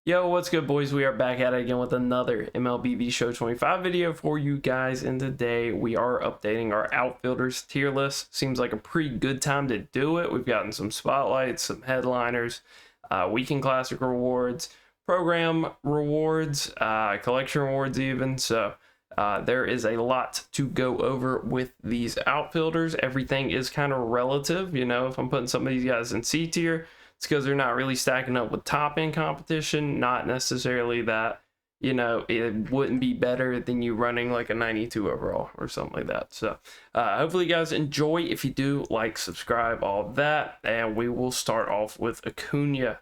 Yo, what's good, boys? We are back at it again with another MLB Show 25 video for you guys, and today we are updating our outfielders tier list. Seems like a pretty good time to do it. We've gotten some spotlights, some headliners, weekend classic rewards, program rewards, collection rewards even. So there is a lot to go over with these outfielders. Everything is kind of relative. You know, if I'm putting some of these guys in C tier, it's because they're not really stacking up with top end competition. Not necessarily that, you know, it wouldn't be better than you running like a 92 overall or something like that. So hopefully you guys enjoy. If you do, like, subscribe, all of that. And we will start off with Acuna.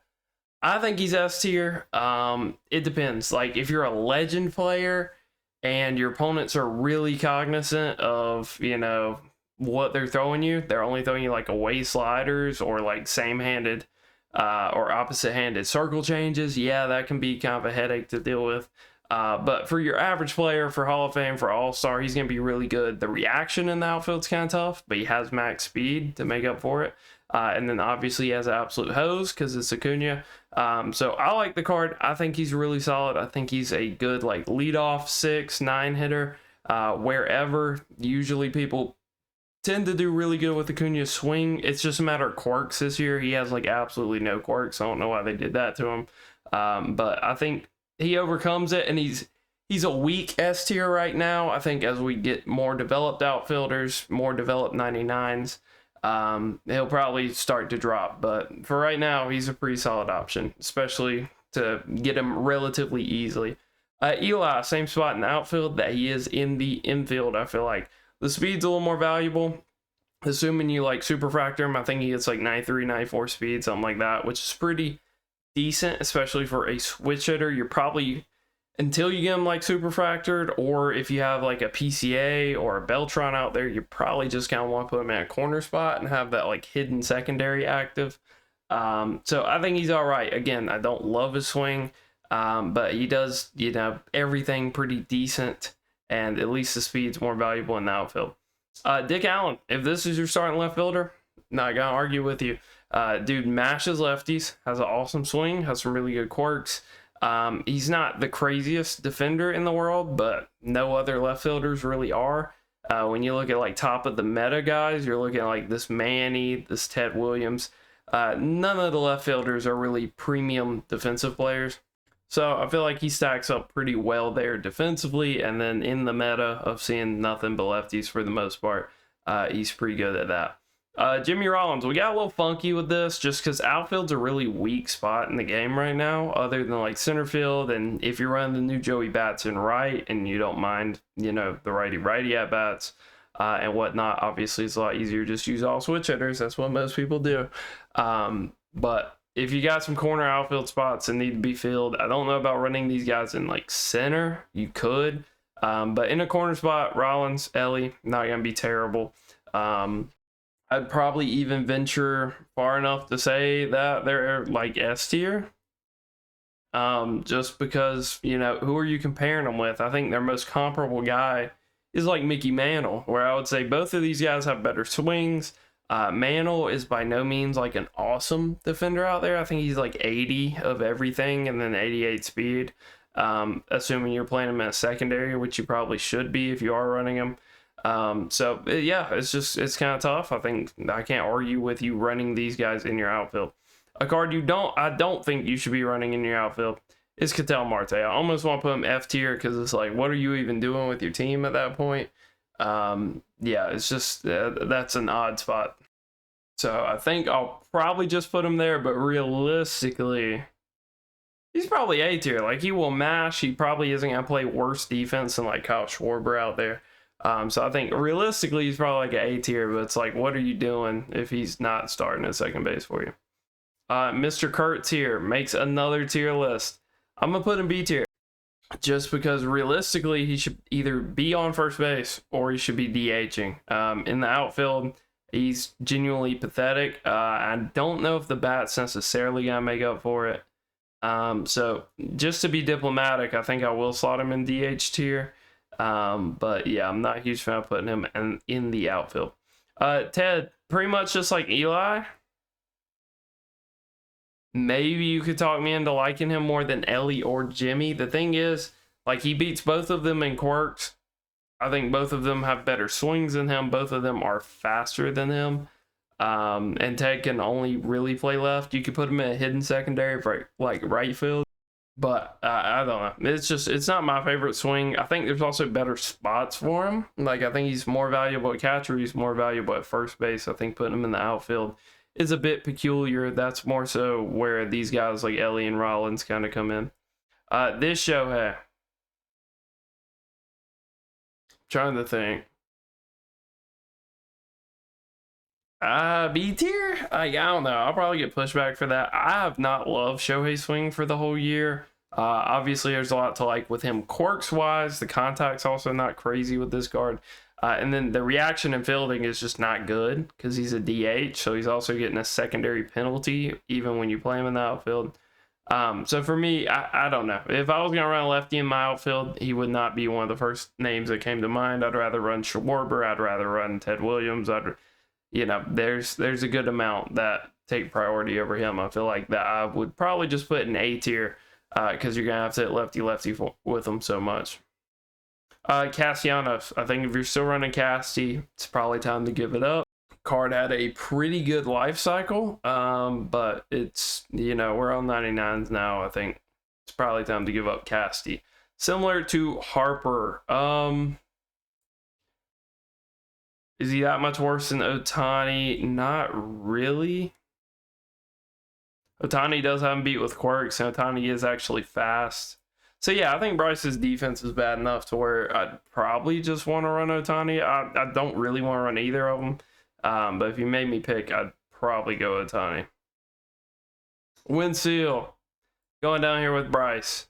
I think he's S tier. It depends. Like, if you're a legend player and your opponents are really cognizant of, you know, what they're throwing you, they're only throwing you like away sliders or like same-handed or opposite-handed circle changes, yeah, that can be kind of a headache to deal with. But for your average player, for Hall of Fame, for All-Star, he's going to be really good. The reaction in the outfield's kind of tough, but he has max speed to make up for it. And then obviously he has an absolute hose because it's Acuna. So I like the card. I think he's really solid. I think he's a good like leadoff 6-9 hitter. Wherever usually people tend to do really good with Acuna's swing. It's just a matter of quirks this year. He has like absolutely no quirks. I don't know why they did that to him. But I think he overcomes it, and he's a weak S tier right now. I think as we get more developed outfielders, more developed 99s, he'll probably start to drop. But for right now, he's a pretty solid option, especially to get him relatively easily. Eli, same spot in the outfield that he is in the infield. I feel like the speed's a little more valuable. Assuming you like superfractor him, I think he gets like 93, 94 speed, something like that, which is pretty decent, especially for a switch hitter. You're probably, until you get him like superfractored, or if you have like a PCA or a Beltron out there, you probably just kind of want to put him in a corner spot and have that like hidden secondary active. So I think he's all right. Again, I don't love his swing, but he does, you know, everything pretty decent. And at least the speed's more valuable in the outfield. Dick Allen, if this is your starting left fielder, not gonna argue with you. Dude mashes lefties, has an awesome swing, has some really good quirks. He's not the craziest defender in the world, but no other left fielders really are. When you look at like top of the meta guys, you're looking at like this Manny, this Ted Williams. None of the left fielders are really premium defensive players. So I feel like he stacks up pretty well there defensively, and then in the meta of seeing nothing but lefties for the most part, he's pretty good at that. Jimmy Rollins, we got a little funky with this just because outfield's a really weak spot in the game right now, other than like center field. And if you're running the new Joey Bats in right and you don't mind, you know, the righty at bats and whatnot, obviously it's a lot easier to just use all switch hitters. That's what most people do. But if you got some corner outfield spots that need to be filled, I don't know about running these guys in like center. You could, but in a corner spot, Rollins, Ellie, not gonna be terrible. I'd probably even venture far enough to say that they're like S tier. Just because, you know, who are you comparing them with? I think their most comparable guy is like Mickey Mantle, where I would say both of these guys have better swings. Mantle is by no means like an awesome defender out there. I think he's like 80 of everything and then 88 speed. Assuming you're playing him in a secondary, which you probably should be if you are running him. So yeah, it's kind of tough. I think I can't argue with you running these guys in your outfield. A card I don't think you should be running in your outfield is Ketel Marte. I almost want to put him F tier because it's like, what are you even doing with your team at that point? Yeah, it's just that's an odd spot. So I think I'll probably just put him there, but realistically, he's probably A tier. Like, he will mash. He probably isn't gonna play worse defense than like Kyle Schwarber out there. So I think realistically he's probably like an A tier, but it's like, what are you doing if he's not starting at second base for you? Mr. Kurtz here makes another tier list. I'm gonna put him B tier. Just because realistically he should either be on first base or he should be DHing. In the outfield, he's genuinely pathetic. I don't know if the bat's necessarily gonna make up for it. So just to be diplomatic, I think I will slot him in DH tier. But yeah, I'm not a huge fan of putting him in the outfield. Ted, pretty much just like Eli. maybe you could talk me into liking him more than Ellie or Jimmy. The thing is, like, he beats both of them in quirks. I think both of them have better swings than him. Both of them are faster than him. And Ted can only really play left. You could put him in a hidden secondary for like right field. But I don't know. It's not my favorite swing. I think there's also better spots for him. Like, I think he's more valuable at catcher. He's more valuable at first base. I think putting him in the outfield is a bit peculiar. That's more so where these guys like Ellie and Rollins kind of come in. This Shohei. Trying to think. B tier? Like, I don't know. I'll probably get pushback for that. I have not loved Shohei's swing for the whole year. Obviously, there's a lot to like with him quirks wise. The contact's also not crazy with this guard. And then the reaction and fielding is just not good because he's a DH. So he's also getting a secondary penalty even when you play him in the outfield. So for me, I don't know. If I was going to run a lefty in my outfield, he would not be one of the first names that came to mind. I'd rather run Schwarber. I'd rather run Ted Williams. There's a good amount that take priority over him. I feel like that I would probably just put in A tier because you're going to have to hit lefty with him so much. Castellanos. I think if you're still running Casty, it's probably time to give it up. Card had a pretty good life cycle, but it's, we're on 99s now. I think it's probably time to give up Casty. Similar to Harper. Is he that much worse than Ohtani? Not really. Ohtani does have him beat with quirks, and Ohtani is actually fast. So yeah, I think Bryce's defense is bad enough to where I'd probably just want to run Ohtani. I don't really want to run either of them. But if you made me pick, I'd probably go Ohtani. Win seal. Going down here with Bryce.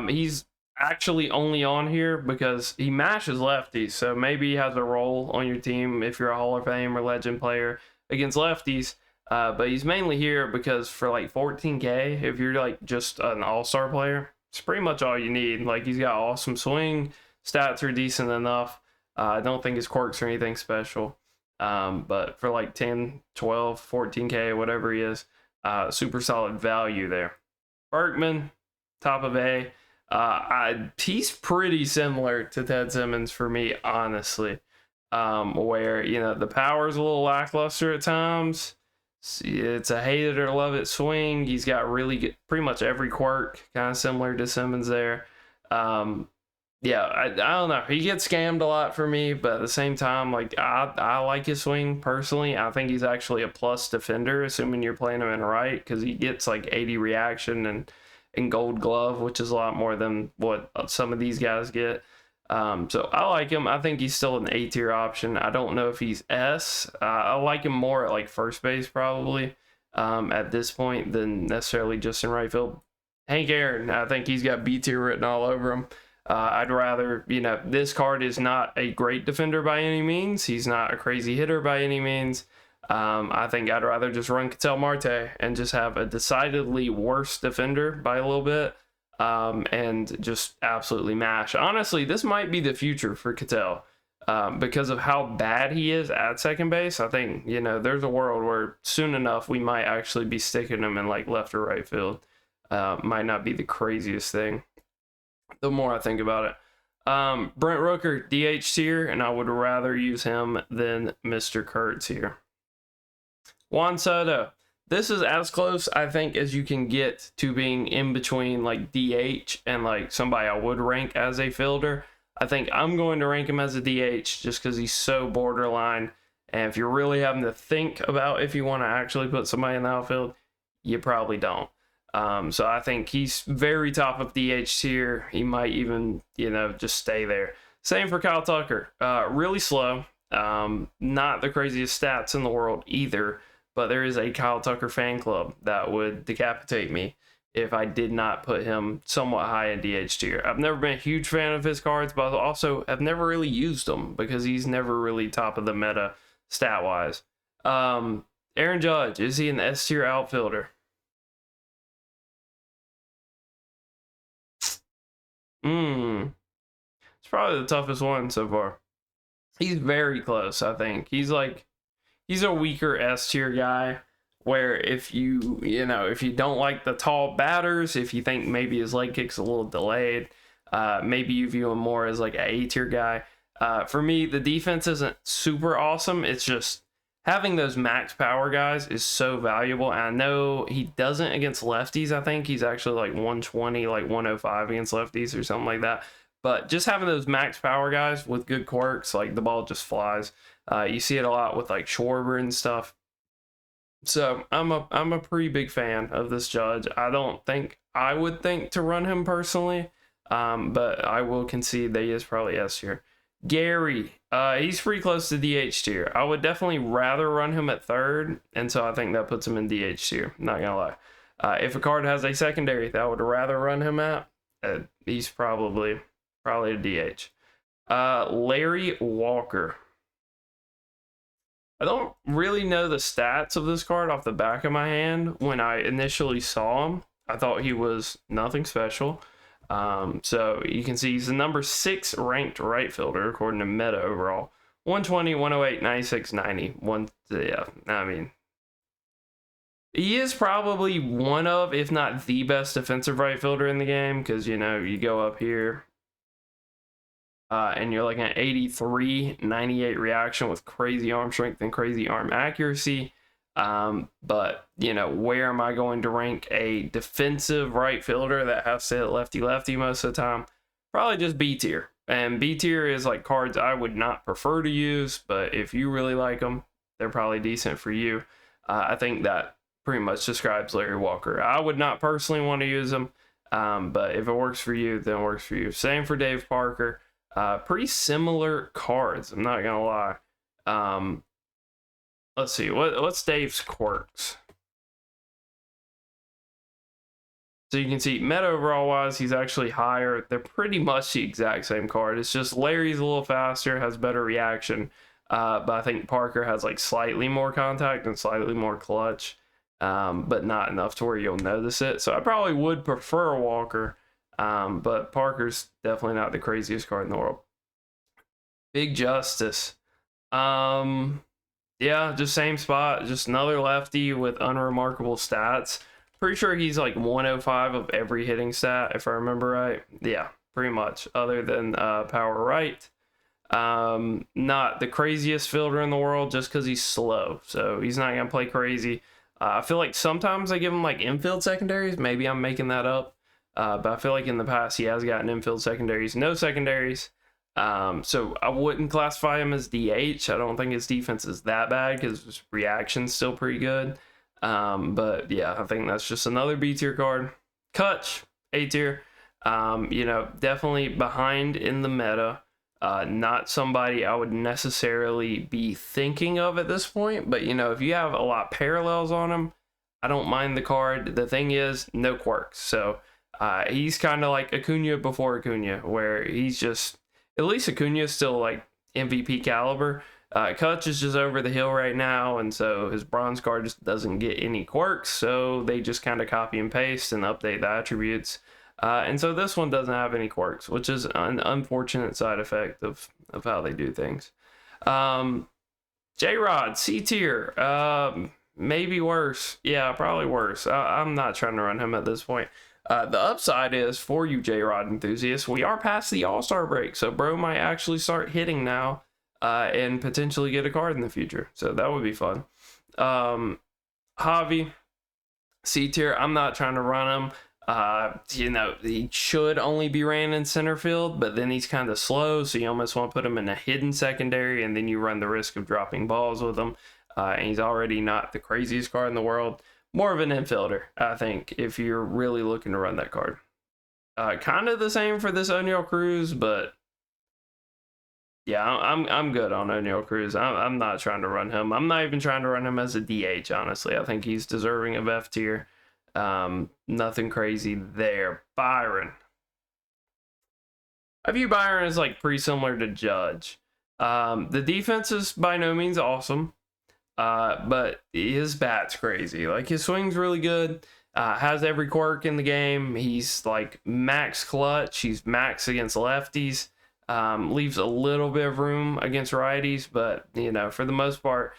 He's actually only on here because he mashes lefties. So maybe he has a role on your team if you're a Hall of Fame or Legend player against lefties. But he's mainly here because for like 14K, if you're like just an all-star player, it's pretty much all you need. Like, he's got awesome swing. Stats are decent enough. I don't think his quirks are anything special. But for like 10, 12, 14K, whatever he is, super solid value there. Berkman, top of A. He's pretty similar to Ted Simmons for me, honestly. Where, the power's a little lackluster at times. It's a hate it or love it swing. He's got really good, pretty much every quirk, kind of similar to Simmons there. Yeah, I don't know. He gets scammed a lot for me, but at the same time, like, I like his swing personally. I think he's actually a plus defender, assuming you're playing him in right, because he gets like 80 reaction and Gold Glove, which is a lot more than what some of these guys get. So I like him. I think he's still an A tier option. I don't know if he's S. I like him more at like first base probably at this point than necessarily just in right field. Hank Aaron, I think he's got B tier written all over him. I'd rather, this card is not a great defender by any means. He's not a crazy hitter by any means. I think I'd rather just run Ketel Marte and just have a decidedly worse defender by a little bit and just absolutely mash. Honestly, this might be the future for Ketel because of how bad he is at second base. I think, there's a world where soon enough we might actually be sticking him in like left or right field. Might not be the craziest thing the more I think about it. Brent Rooker, DH tier, and I would rather use him than Mr. Kurtz here. Juan Soto. This is as close, I think, as you can get to being in between like DH and like somebody I would rank as a fielder. I think I'm going to rank him as a DH just because he's so borderline. And if you're really having to think about if you want to actually put somebody in the outfield, you probably don't. So I think he's very top of DH tier. He might even, just stay there. Same for Kyle Tucker. Really slow. Not the craziest stats in the world either, but there is a Kyle Tucker fan club that would decapitate me if I did not put him somewhat high in DH tier. I've never been a huge fan of his cards, but also I've never really used him because he's never really top of the meta stat-wise. Aaron Judge, is he an S tier outfielder? It's probably the toughest one so far. He's very close, I think. He's a weaker S tier guy where if if you don't like the tall batters, if you think maybe his leg kick's a little delayed, maybe you view him more as like an A tier guy. For me, the defense isn't super awesome. It's just having those max power guys is so valuable. And I know he doesn't against lefties. I think he's actually like 120, like 105 against lefties or something like that. But just having those max power guys with good quirks, like the ball just flies. You see it a lot with like Schwarber and stuff. So I'm a pretty big fan of this Judge. I don't think I would think to run him personally, but I will concede that he is probably S tier. Gary, he's pretty close to DH tier. I would definitely rather run him at third, and so I think that puts him in DH tier. Not gonna lie. If a card has a secondary that I would rather run him at, he's probably a DH. Larry Walker. I don't really know the stats of this card off the back of my hand. When I initially saw him, I thought he was nothing special. So you can see he's the number 6 ranked right fielder according to Meta overall. 120, 108, 96, 90. Yeah, I mean, he is probably one of, if not the best defensive right fielder in the game, because, you go up here and you're like an 83, 98 reaction with crazy arm strength and crazy arm accuracy. But, where am I going to rank a defensive right fielder that has to hit lefty-lefty most of the time? Probably just B tier. And B tier is like cards I would not prefer to use, but if you really like them, they're probably decent for you. I think that pretty much describes Larry Walker. I would not personally want to use them, but if it works for you, then it works for you. Same for Dave Parker. Pretty similar cards, I'm not gonna lie. Let's see, what's Dave's quirks? So you can see meta overall wise, he's actually higher. They're pretty much the exact same card. It's just Larry's a little faster, has better reaction. But I think Parker has like slightly more contact and slightly more clutch, but not enough to where you'll notice it. So I probably would prefer Walker, but Parker's definitely not the craziest card in the world. Big Justice. Yeah, just same spot, just another lefty with unremarkable stats. Pretty sure he's like 105 of every hitting stat, if I remember right. Yeah, pretty much, other than power right. Not the craziest fielder in the world just because he's slow, so he's not gonna play crazy. I feel like sometimes I give him like infield secondaries. Maybe I'm making that up, but I feel like in the past he has gotten infield secondaries. No secondaries. So I wouldn't classify him as DH. I don't think his defense is that bad because his reaction's still pretty good. But yeah, I think that's just another B tier card. Kutch, A tier. Definitely behind in the meta. Not somebody I would necessarily be thinking of at this point, but if you have a lot of parallels on him, I don't mind the card. The thing is, no quirks. So he's kind of like Acuna before Acuna, where he's just, at least Acuna is still like MVP caliber. Kutch is just over the hill right now, and so his bronze card just doesn't get any quirks, so they just kind of copy and paste and update the attributes. And so this one doesn't have any quirks, which is an unfortunate side effect of how they do things. J-Rod, C tier. Maybe worse. Yeah, probably worse. I'm not trying to run him at this point. The upside is, for you J-Rod enthusiasts, we are past the All-Star break, so bro might actually start hitting now and potentially get a card in the future. So that would be fun. Javi, C tier. I'm not trying to run him. He should only be ran in center field, but then he's kind of slow, so you almost want to put him in a hidden secondary, and then you run the risk of dropping balls with him. And he's already not the craziest card in the world. More of an infielder, I think, if you're really looking to run that card. Kind of the same for this O'Neal Cruz, but yeah, I'm good on O'Neal Cruz. I'm not trying to run him. I'm not even trying to run him as a DH, honestly. I think he's deserving of F tier. Nothing crazy there. Byron. I view Byron as like pretty similar to Judge. The defense is by no means awesome, but his bat's crazy. Like, his swing's really good. Has every quirk in the game. He's like max clutch. He's max against lefties. Leaves a little bit of room against righties, but for the most part,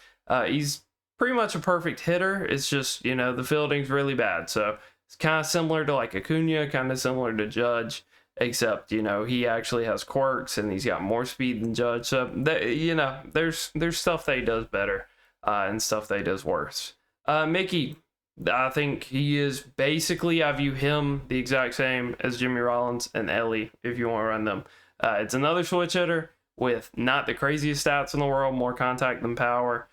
he's pretty much a perfect hitter. It's just, you know, the fielding's really bad. So it's kind of similar to like Acuna, kind of similar to Judge, except, you know, he actually has quirks and he's got more speed than Judge. So, you know, there's stuff that he does better and stuff that he does worse. Mickey, I think he is basically, I view him the exact same as Jimmy Rollins and Ellie, if you want to run them. It's another switch hitter with not the craziest stats in the world, more contact than power.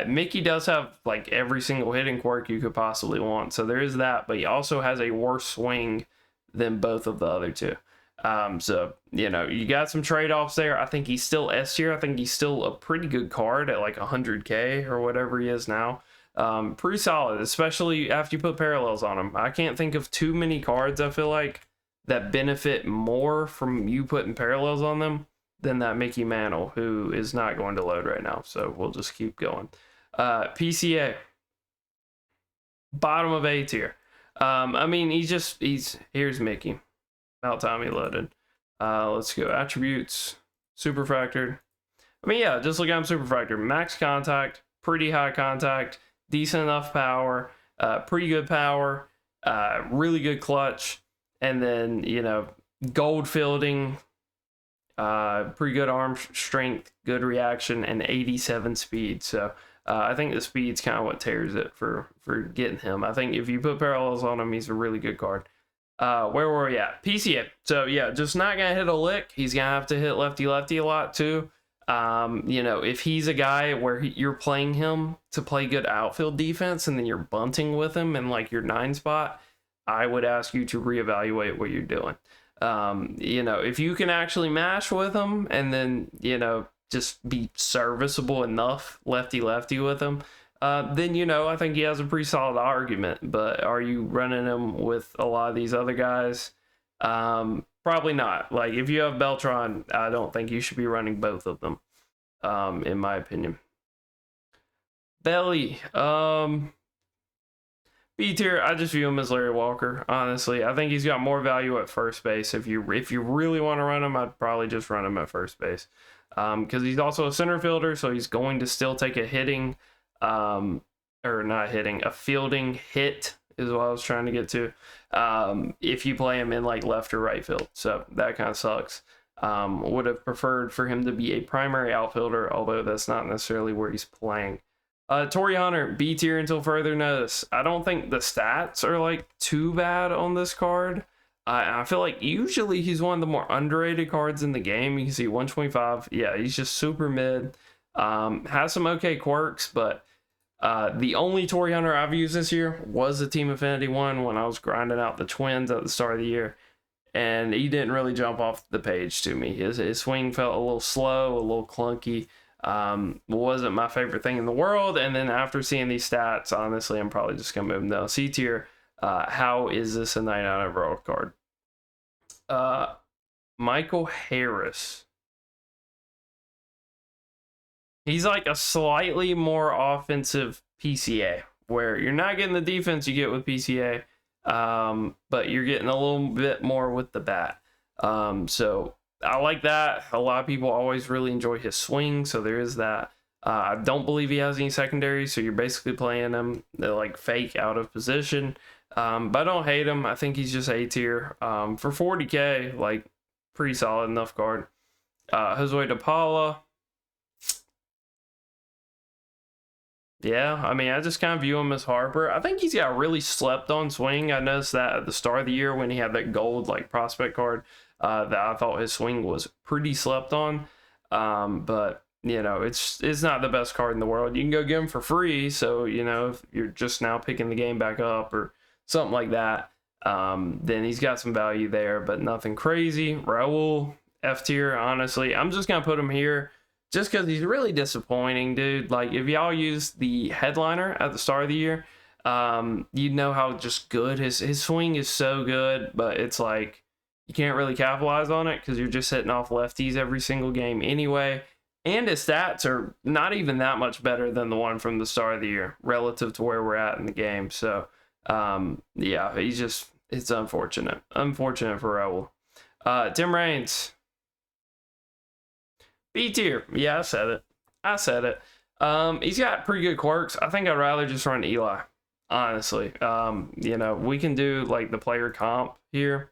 Mickey does have like every single hitting quirk you could possibly want, so there is that, but he also has a worse swing than both of the other two. So, you know, you got some trade-offs there. I think he's still S tier. I think he's still a pretty good card at like 100K or whatever he is now. Pretty solid, especially after you put parallels on him. I can't think of too many cards, I feel like, that benefit more from you putting parallels on them than that Mickey Mantle, who is not going to load right now. So we'll just keep going. PCA, bottom of A tier. I mean, here's Mickey. About time he loaded. Let's go attributes, superfractored. I mean, yeah, just look at him, superfractored. Max contact, pretty high contact, decent enough power, pretty good power, really good clutch, and then, you know, gold fielding, pretty good arm strength, good reaction, and 87 speed. So I think the speed's kind of what tears it for getting him. I think if you put parallels on him, he's a really good card. Where were we at? PCA. So yeah, just not gonna hit a lick. He's gonna have to hit lefty a lot too. You know, if he's a guy where you're playing him to play good outfield defense and then you're bunting with him in like your 9 spot, I would ask you to reevaluate what you're doing. You know, if you can actually mash with him and then, you know, just be serviceable enough lefty with him, then, you know, I think he has a pretty solid argument. But are you running him with a lot of these other guys? Probably not. Like, if you have Beltran, I don't think you should be running both of them, in my opinion. Belly, B tier, I just view him as Larry Walker, honestly. I think he's got more value at first base. If you really want to run him, I'd probably just run him at first base. Because he's also a center fielder, so he's going to still take a hitting, or not hitting, a fielding hit is what I was trying to get to, if you play him in like left or right field. So that kind of sucks. Would have preferred for him to be a primary outfielder, although that's not necessarily where he's playing. Torrey Hunter, B tier until further notice. I don't think the stats are like too bad on this card. I feel like usually he's one of the more underrated cards in the game. You can see 125. Yeah, he's just super mid. Has some okay quirks, but the only Torrey Hunter I've used this year was the Team Affinity one when I was grinding out the Twins at the start of the year. And he didn't really jump off the page to me. His swing felt a little slow, a little clunky. Wasn't my favorite thing in the world. And then after seeing these stats, honestly, I'm probably just going to move him down C tier. How is this a 99 overall card? Michael Harris. He's like a slightly more offensive PCA, where you're not getting the defense you get with PCA, but you're getting a little bit more with the bat. So I like that. A lot of people always really enjoy his swing, so there is that. I don't believe he has any secondary, so you're basically playing him like fake out of position. But I don't hate him. I think he's just A tier. For 40K, like, pretty solid enough card. Jose DePaula. Yeah, I mean, I just kind of view him as Harper. I think he's got a really slept on swing. I noticed that at the start of the year when he had that gold like prospect card, that I thought his swing was pretty slept on. But you know, it's not the best card in the world. You can go get him for free. So, you know, if you're just now picking the game back up or something like that, then he's got some value there, but nothing crazy. Raul, F tier, honestly. I'm just going to put him here just because he's really disappointing, dude. Like, if y'all use the headliner at the start of the year, you know how just good his swing is. So good, but it's like you can't really capitalize on it because you're just hitting off lefties every single game anyway. And his stats are not even that much better than the one from the start of the year relative to where we're at in the game. So, yeah, it's unfortunate. Unfortunate for Raul. Tim Raines. B tier. Yeah, I said it. He's got pretty good quirks. I think I'd rather just run Eli, honestly. You know, we can do like the player comp here.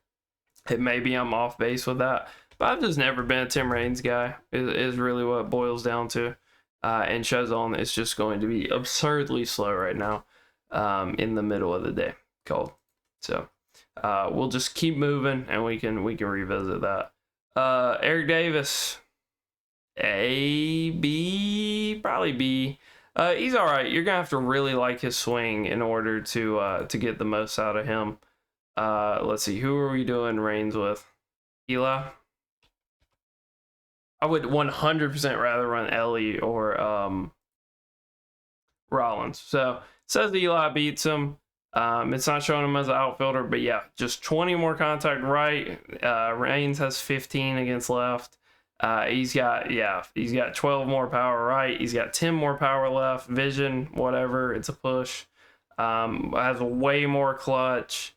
It maybe I'm off base with that, but I've just never been a Tim Raines guy. Is really what it boils down to. And Chazon is just going to be absurdly slow right now, in the middle of the day, cold. So we'll just keep moving, and we can revisit that. Eric Davis, A, B, probably B. He's all right. You're gonna have to really like his swing in order to get the most out of him. Let's see, who are we doing Raines with? Eli. I would 100% rather run Ellie or Rollins. So it says Eli beats him. It's not showing him as an outfielder, but yeah, just 20 more contact right. Raines has 15 against left. He's got 12 more power right. He's got 10 more power left. Vision, whatever, it's a push. Has way more clutch.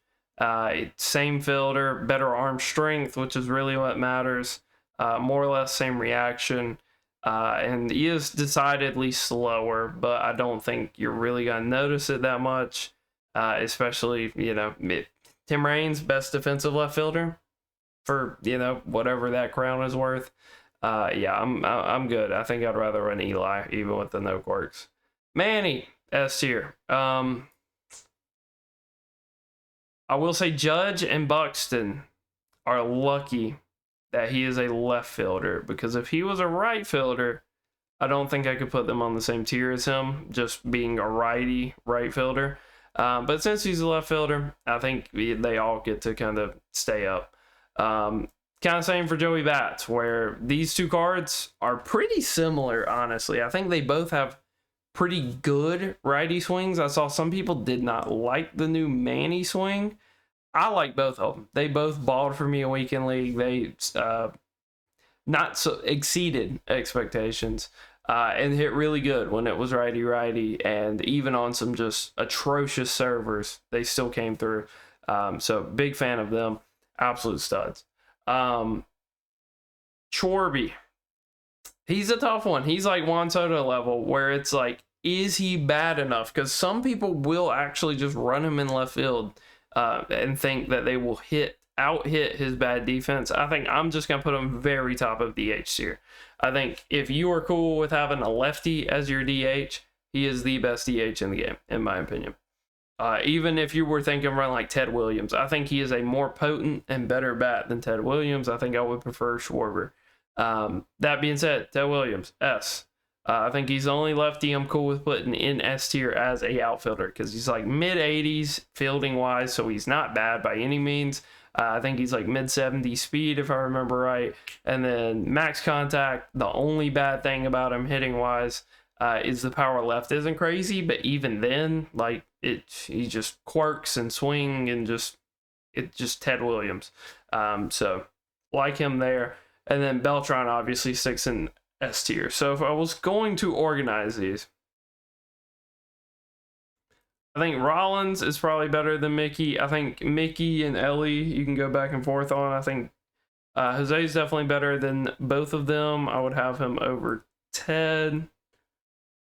Same fielder, better arm strength, which is really what matters. More or less same reaction. And he is decidedly slower, but I don't think you're really going to notice it that much. Especially, you know, Tim Raines, best defensive left fielder for, you know, whatever that crown is worth. Yeah, I'm good. I think I'd rather run Eli, even with the no quirks. Manny, S tier. I will say Judge and Buxton are lucky that he is a left fielder, because if he was a right fielder, I don't think I could put them on the same tier as him, just being a righty right fielder. But since he's a left fielder, I think they all get to kind of stay up. Kind of same for Joey Bats, where these two cards are pretty similar, honestly. I think they both have pretty good righty swings. I saw some people did not like the new Manny swing. I like both of them. They both balled for me a weekend league. They not so exceeded expectations. And hit really good when it was righty-righty, and even on some just atrocious servers, they still came through. So big fan of them, absolute studs. Chorby, he's a tough one. He's like Juan Soto level, where it's like, is he bad enough? Because some people will actually just run him in left field and think that they will out-hit his bad defense. I think I'm just going to put him very top of DH tier. I think if you are cool with having a lefty as your DH, he is the best DH in the game, in my opinion. Even if you were thinking run like Ted Williams, I think he is a more potent and better bat than Ted Williams. I think I would prefer Schwarber. That being said, Ted Williams, S. I think he's the only lefty I'm cool with putting in S tier as a outfielder, because he's like mid-80s fielding wise, so he's not bad by any means. I think he's like mid-70s speed, if I remember right. And then max contact, the only bad thing about him hitting wise is the power left isn't crazy, but even then, like, he just quirks and swing and just Ted Williams. So like him there. And then Beltran obviously sticks in S tier. So if I was going to organize these, I think Rollins is probably better than Mickey. I think Mickey and Ellie you can go back and forth on. I think Jose is definitely better than both of them. I would have him over Ted.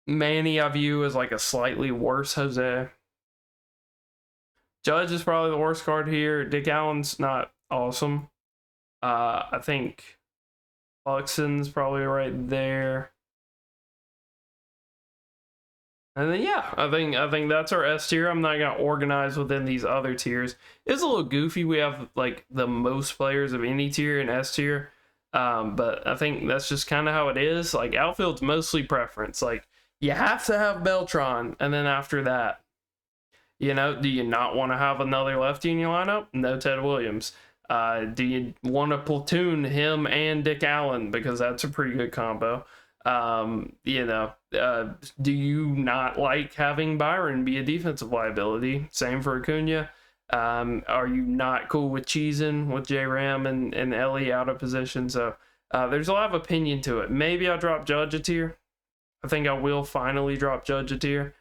Manny I view as like a slightly worse Jose. Judge is probably the worst card here. Dick Allen's not awesome. I think Buxton's probably right there. And then yeah, I think that's our S tier. I'm not gonna organize within these other tiers. It's a little goofy. We have like the most players of any tier in S tier. But I think that's just kind of how it is. Like outfield's mostly preference. Like you have to have Beltran, and then after that, you know, do you not want to have another lefty in your lineup? No Ted Williams. Do you want to platoon him and Dick Allen, because that's a pretty good combo? You know, do you not like having Byron be a defensive liability? Same for Acuna. Are you not cool with cheesing with J-Ram and Ellie out of position? So there's a lot of opinion to it. Maybe I'll drop Judge a tier. I think I will finally drop Judge a tier.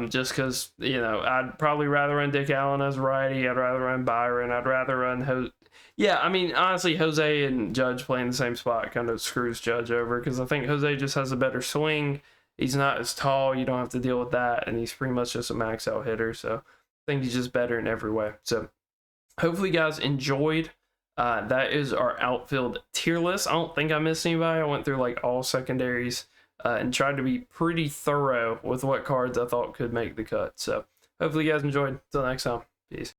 Just because, you know, I'd probably rather run Dick Allen as righty. I'd rather run Byron. I'd rather run Yeah, I mean, honestly, Jose and Judge playing the same spot kind of screws Judge over, because I think Jose just has a better swing, He's not as tall. You don't have to deal with that. And he's pretty much just a max out hitter. So I think he's just better in every way. So hopefully you guys enjoyed. That is our outfield tier list. I don't think I missed anybody. I went through like all secondaries and tried to be pretty thorough with what cards I thought could make the cut. So hopefully you guys enjoyed. Until next time, peace.